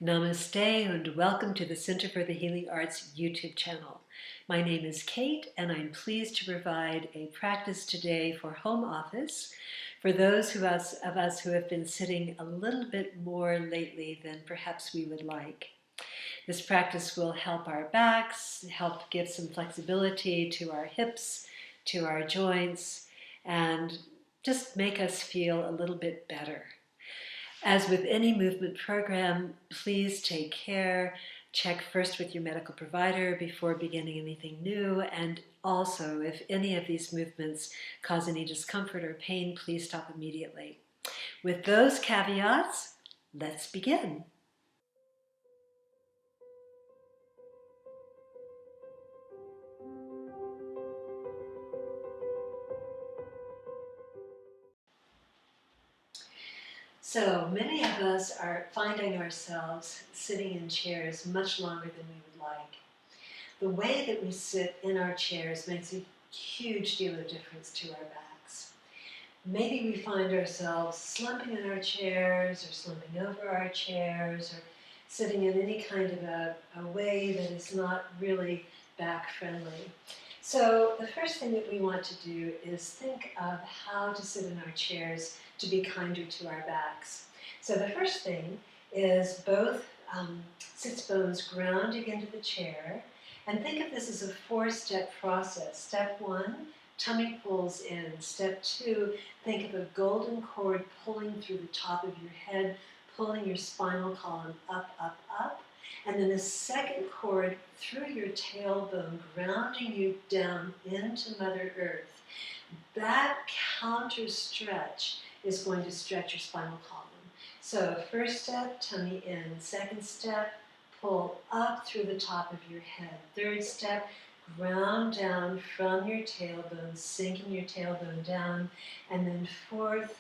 Namaste and welcome to the Center for the Healing Arts YouTube channel. My name is Kate and I'm pleased to provide a practice today for home office for those of us who have been sitting a little bit more lately than perhaps we would like. This practice will help our backs, help give some flexibility to our hips, to our joints, and just make us feel a little bit better. As with any movement program, please take care. Check first with your medical provider before beginning anything new. And also, if any of these movements cause any discomfort or pain, please stop immediately. With those caveats, let's begin. So many of us are finding ourselves sitting in chairs much longer than we would like. The way that we sit in our chairs makes a huge deal of difference to our backs. Maybe we find ourselves slumping in our chairs or slumping over our chairs or sitting in any kind of a way that is not really back friendly. So the first thing that we want to do is think of how to sit in our chairs to be kinder to our backs. So the first thing is both sits bones grounding into the chair, and think of this as a four-step process. Step one, tummy pulls in. Step two, think of a golden cord pulling through the top of your head, pulling your spinal column up, up, up. And then a second cord through your tailbone, grounding you down into Mother Earth. That counter stretch is going to stretch your spinal column. So first step, tummy in. Second step, pull up through the top of your head. Third step, ground down from your tailbone, sinking your tailbone down. And then fourth,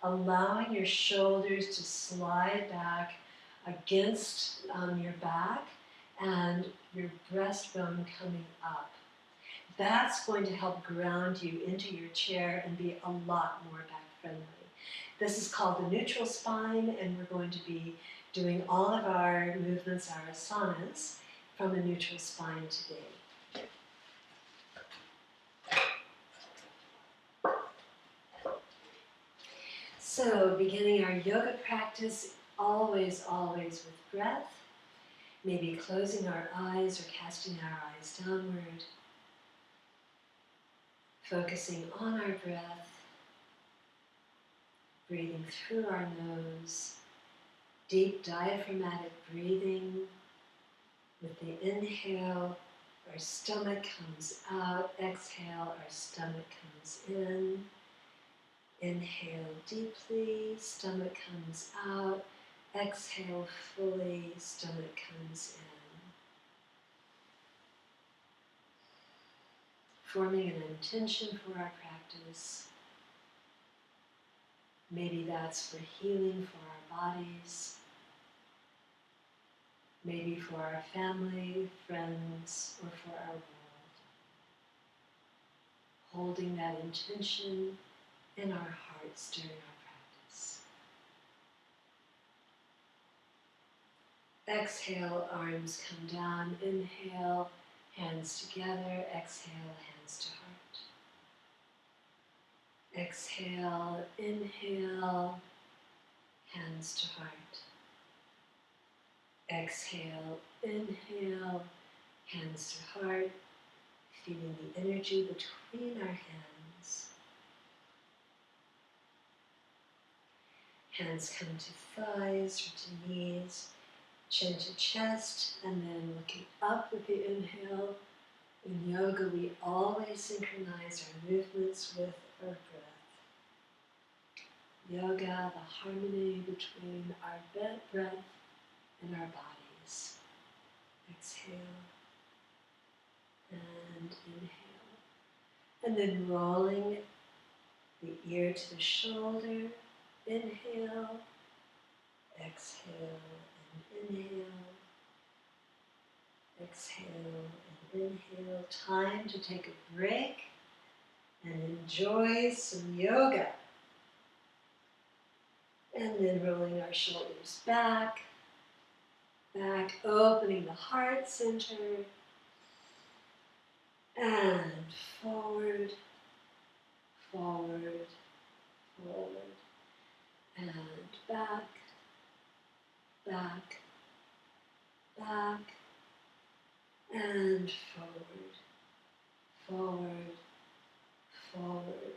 allowing your shoulders to slide back against your back and your breastbone coming up. That's going to help ground you into your chair and be a lot more back friendly. This is called the neutral spine, and we're going to be doing all of our movements, our asanas, from a neutral spine today. So, beginning our yoga practice, always with breath, maybe closing our eyes or casting our eyes downward, focusing on our breath, breathing through our nose, deep diaphragmatic breathing. With the inhale, our stomach comes out. Exhale, our stomach comes in. Inhale deeply, stomach comes out. Exhale fully, stomach comes in. Forming an intention for our practice. Maybe that's for healing for our bodies. Maybe for our family, friends, or for our world. Holding that intention in our hearts during our practice. Exhale, arms come down. Inhale, hands together. Exhale, hands to heart. Exhale, inhale, hands to heart. Exhale, inhale, hands to heart, feeling the energy between our hands. Hands come to thighs or to knees, chin to chest, and then looking up with the inhale. In yoga, we always synchronize our movements with our breath. Yoga, the harmony between our breath and our bodies. Exhale and inhale. And then rolling the ear to the shoulder. Inhale, exhale, and inhale. Exhale and inhale. Time to take a break and enjoy some yoga. And then rolling our shoulders back, back, opening the heart center, and forward, forward, forward, and back, back, back, and forward, forward, forward.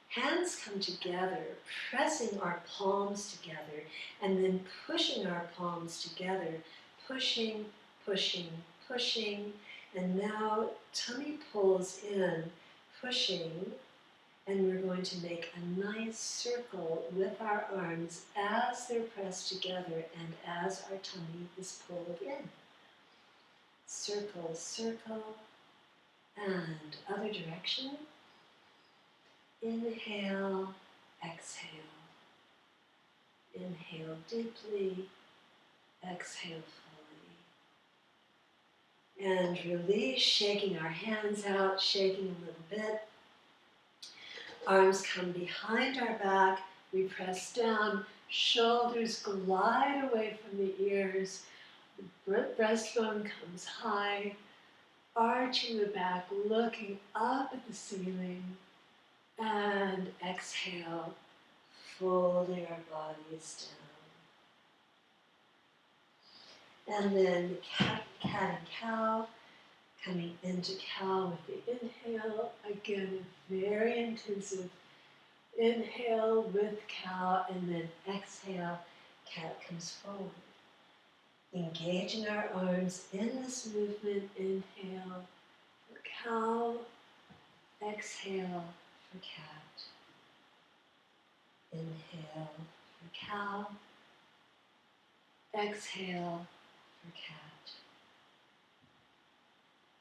Hands come together, pressing our palms together, and then pushing our palms together, pushing, pushing, pushing, and now tummy pulls in, pushing, and we're going to make a nice circle with our arms as they're pressed together and as our tummy is pulled in. Circle, circle, and other direction. Inhale, exhale. Inhale deeply, exhale fully. And release, shaking our hands out, shaking a little bit. Arms come behind our back, we press down, shoulders glide away from the ears, the breastbone comes high, arching the back, looking up at the ceiling, and exhale, folding our bodies down. And then cat and cow, coming into cow with the inhale, again very intensive inhale with cow, and then exhale, cat comes forward. Engaging our arms in this movement, inhale for cow, exhale for cat. Inhale for cow, exhale for cat.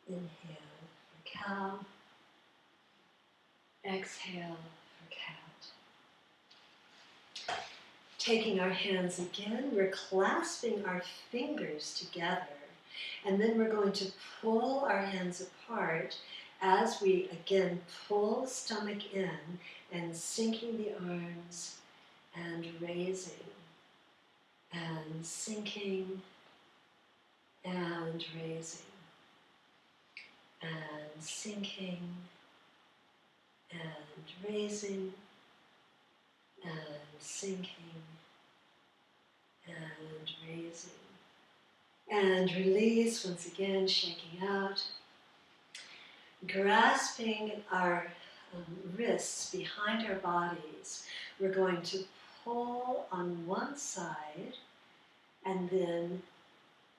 Inhale for cow, exhale for cat. Taking our hands again, we're clasping our fingers together, and then we're going to pull our hands apart as we again pull stomach in and sinking the arms and raising and sinking and raising and sinking and raising and sinking and raising and release, once again shaking out, grasping our wrists behind our bodies. We're going to pull on one side and then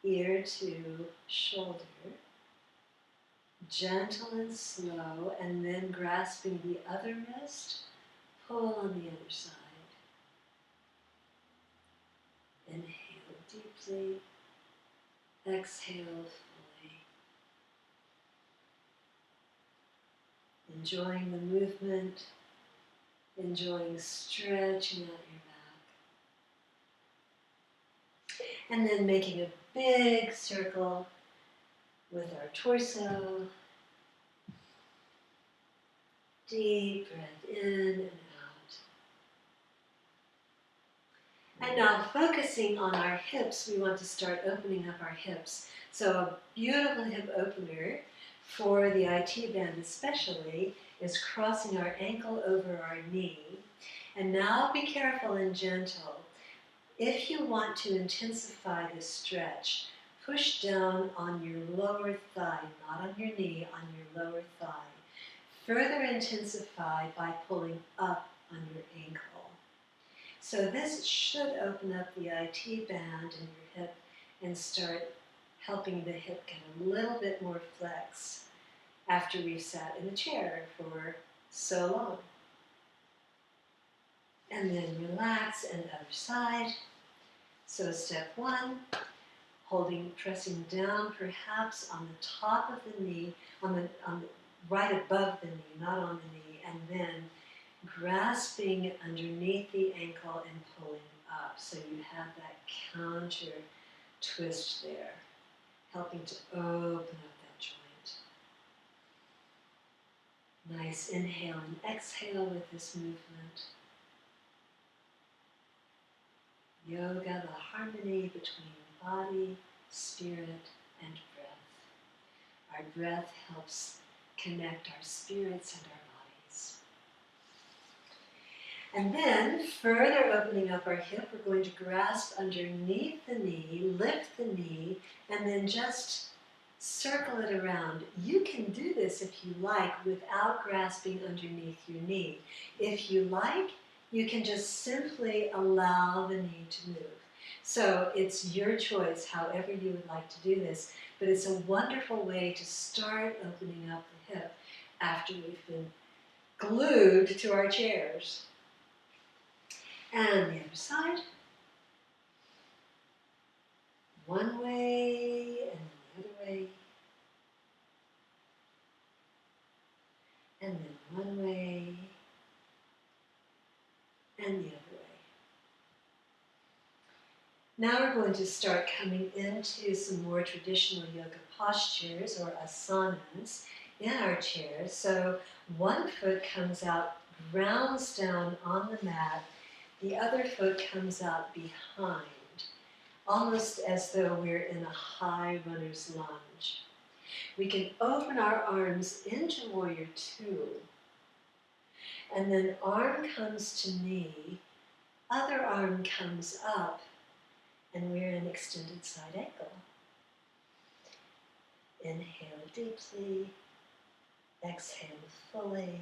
ear to shoulder, gentle and slow, and then grasping the other wrist, pull on the other side. Inhale deeply, exhale fully. Enjoying the movement, enjoying stretching out your back. And then making a big circle with our torso. Deep breath in and out. And now focusing on our hips, we want to start opening up our hips. So a beautiful hip opener for the IT band especially is crossing our ankle over our knee. And now be careful and gentle. If you want to intensify this stretch, push down on your lower thigh, not on your knee, on your lower thigh. Further intensify by pulling up on your ankle. So this should open up the IT band in your hip and start helping the hip get a little bit more flex after we've sat in a chair for so long. And then relax and other side. So step one, pressing down perhaps on the top of the knee, right above the knee, not on the knee, and then grasping underneath the ankle and pulling up. So you have that counter twist there, helping to open up that joint. Nice inhale and exhale with this movement. Yoga, the harmony between body spirit, and breath. Our breath helps connect our spirits and our bodies. And then, further opening up our hip, we're going to grasp underneath the knee, lift the knee, and then just circle it around. You can do this if you like without grasping underneath your knee. If you like, you can just simply allow the knee to move. So it's your choice however you would like to do this, but it's a wonderful way to start opening up the hip after we've been glued to our chairs. And the other side. One way and then the other way. And then one way and the other way. Now we're going to start coming into some more traditional yoga postures or asanas in our chairs. So one foot comes out, grounds down on the mat. The other foot comes out behind, almost as though we're in a high runner's lunge. We can open our arms into Warrior Two, and then arm comes to knee, other arm comes up, and we're in extended side angle. Inhale deeply, exhale fully,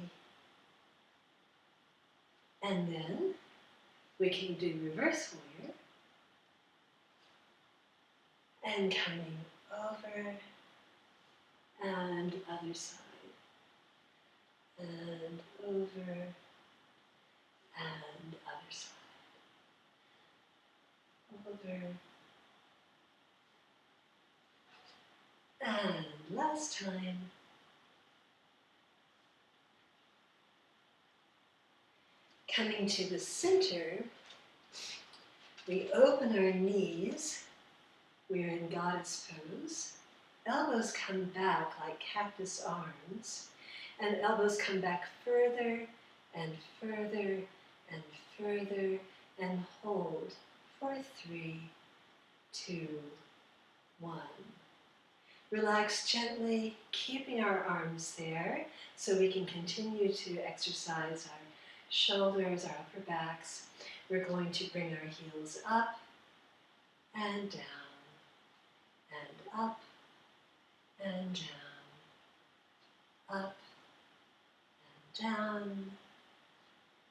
and then we can do reverse warrior, and coming over, and other side, and over, and other side, over, and last time. Coming to the center, we open our knees, we're in goddess pose, elbows come back like cactus arms, and elbows come back further and further and further, and hold for 3, 2, 1. Relax gently, keeping our arms there so we can continue to exercise our shoulders, our upper backs. We're going to bring our heels up and down, and up and down, up and down,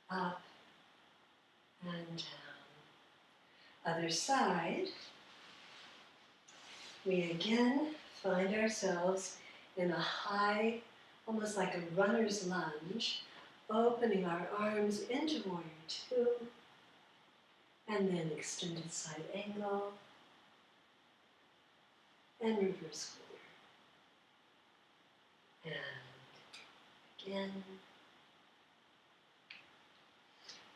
up and down. Other side. We again find ourselves in a high, almost like a runner's lunge, opening our arms into Warrior Two, and then extended side angle, and reverse warrior. And again,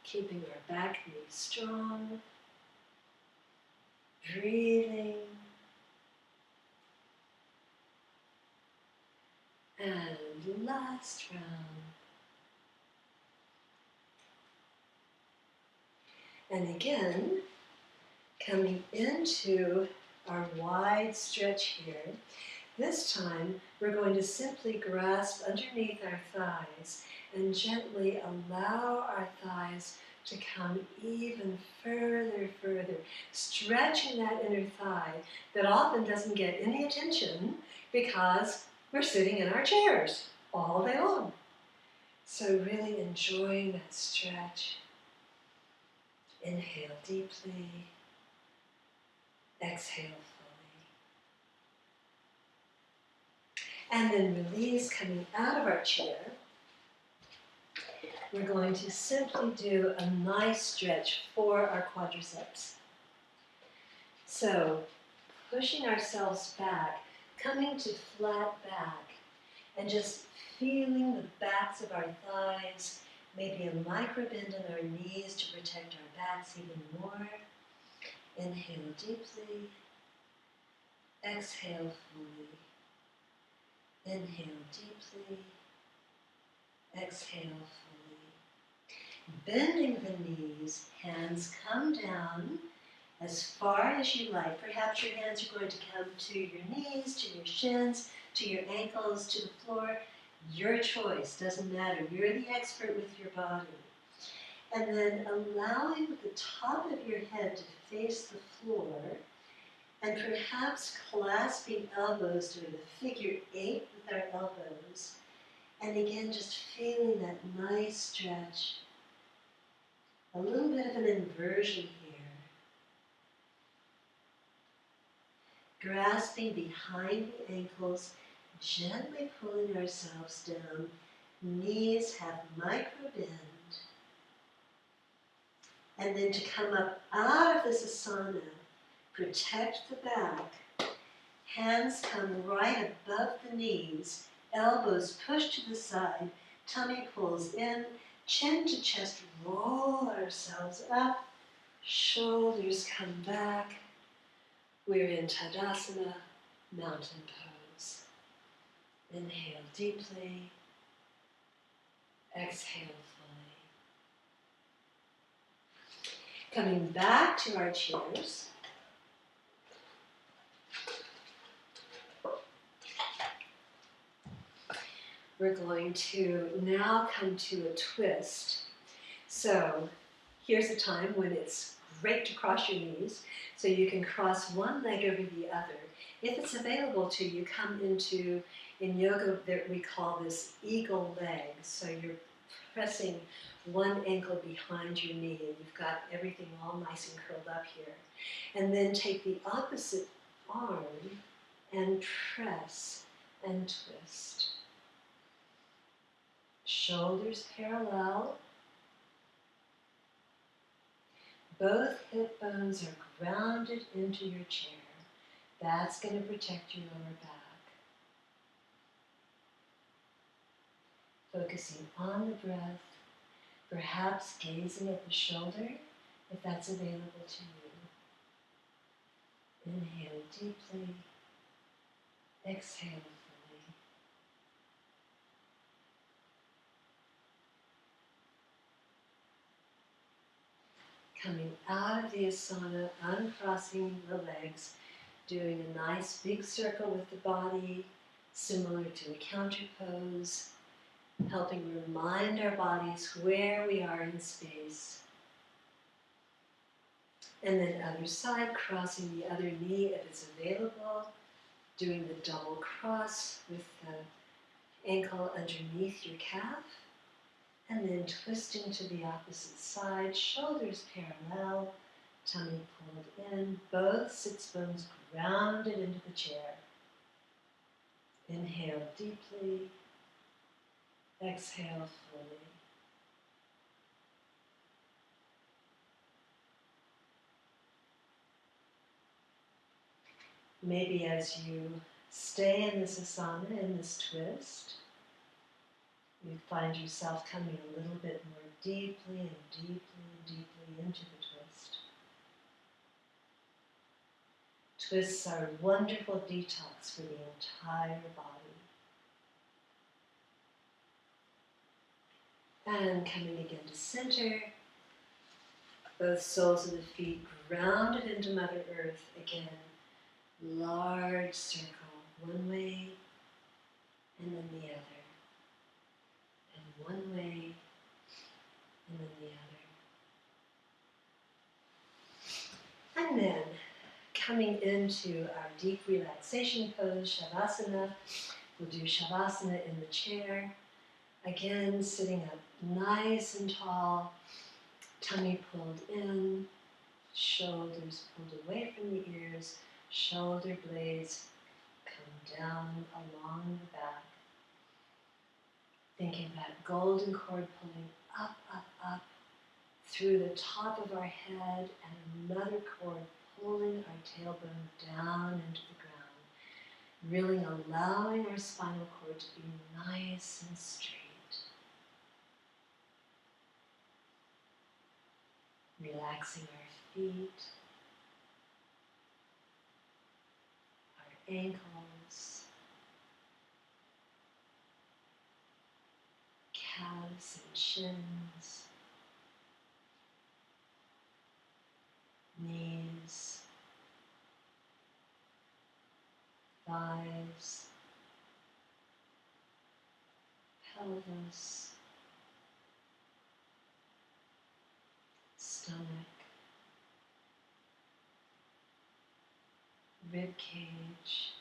keeping our back knee strong, breathing, and last round. And again, coming into our wide stretch here. This time, we're going to simply grasp underneath our thighs and gently allow our thighs to come even further, stretching that inner thigh that often doesn't get any attention because we're sitting in our chairs all day long. So really enjoying that stretch. Inhale deeply, exhale fully. And then release, coming out of our chair. We're going to simply do a nice stretch for our quadriceps. So, pushing ourselves back, coming to flat back, and just feeling the backs of our thighs, maybe a micro bend in our knees to protect our backs even more. Inhale deeply, exhale fully. Inhale deeply, exhale fully. Bending the knees, hands come down as far as you like. Perhaps your hands are going to come to your knees, to your shins, to your ankles, to the floor. Your choice, doesn't matter. You're the expert with your body. And then allowing the top of your head to face the floor, and perhaps clasping elbows, doing the figure 8 with our elbows. And again, just feeling that nice stretch. A little bit of an inversion here. Grasping behind the ankles, gently pulling ourselves down. Knees have micro bend. And then to come up out of this asana, protect the back. Hands come right above the knees. Elbows push to the side. Tummy pulls in. Chin to chest, roll ourselves up. Shoulders come back. We're in Tadasana, mountain pose. Inhale deeply. Exhale fully. Coming back to our chairs. We're going to now come to a twist. So here's a time when it's great to cross your knees. So you can cross one leg over the other. If it's available to you, come into, in yoga that we call this eagle leg. So you're pressing one ankle behind your knee and you've got everything all nice and curled up here. And then take the opposite arm and press and twist. Shoulders parallel. Both hip bones are grounded into your chair. That's going to protect your lower back. Focusing on the breath, perhaps gazing at the shoulder if that's available to you. Inhale deeply. Exhale fully. Coming out of the asana, uncrossing the legs, doing a nice big circle with the body, similar to a counter pose, helping remind our bodies where we are in space. And then other side, crossing the other knee if it's available, doing the double cross with the ankle underneath your calf. And then twisting to the opposite side, shoulders parallel, tummy pulled in, both sits bones grounded into the chair. Inhale deeply, exhale fully. Maybe as you stay in this asana, in this twist, you find yourself coming a little bit more deeply and deeply and deeply into the twist. Twists are a wonderful detox for the entire body. And coming again to center, both soles of the feet grounded into Mother Earth again. Large circle, one way and then the other. And one way and then the other. And then coming into our deep relaxation pose, Shavasana. We'll do Shavasana in the chair. Again, sitting up nice and tall, tummy pulled in, shoulders pulled away from the ears, shoulder blades come down along the back. Thinking that golden cord pulling up, up, up through the top of our head and another cord pulling our tailbone down into the ground, really allowing our spinal cord to be nice and straight. Relaxing our feet, our ankles, calves and shins, knees, thighs, pelvis, stomach, rib cage,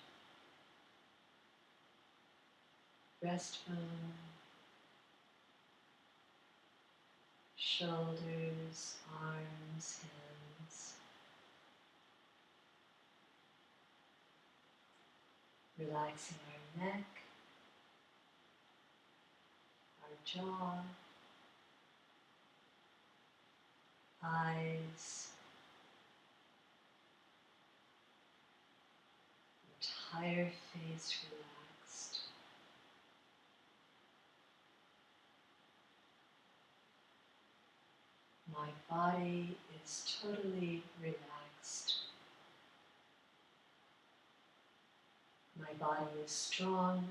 breastbone, shoulders, arms, hands. Relaxing our neck, our jaw, eyes, entire face relaxed. My body is totally relaxed. My body is strong.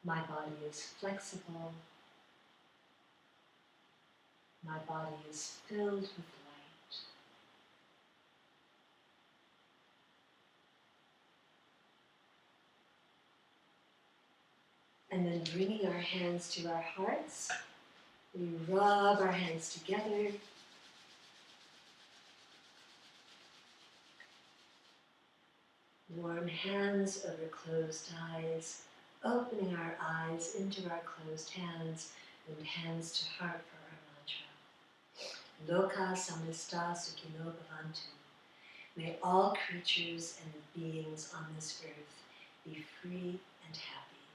My body is flexible. My body is filled with light. And then bringing our hands to our hearts, we rub our hands together. Warm hands over closed eyes, opening our eyes into our closed hands and hands to heart for our mantra. Loka samasta sukhino bhavantu. May all creatures and beings on this earth be free and happy.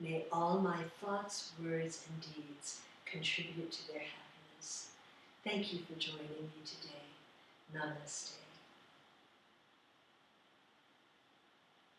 May all my thoughts, words, and deeds contribute to their happiness. Thank you for joining me today. Namaste.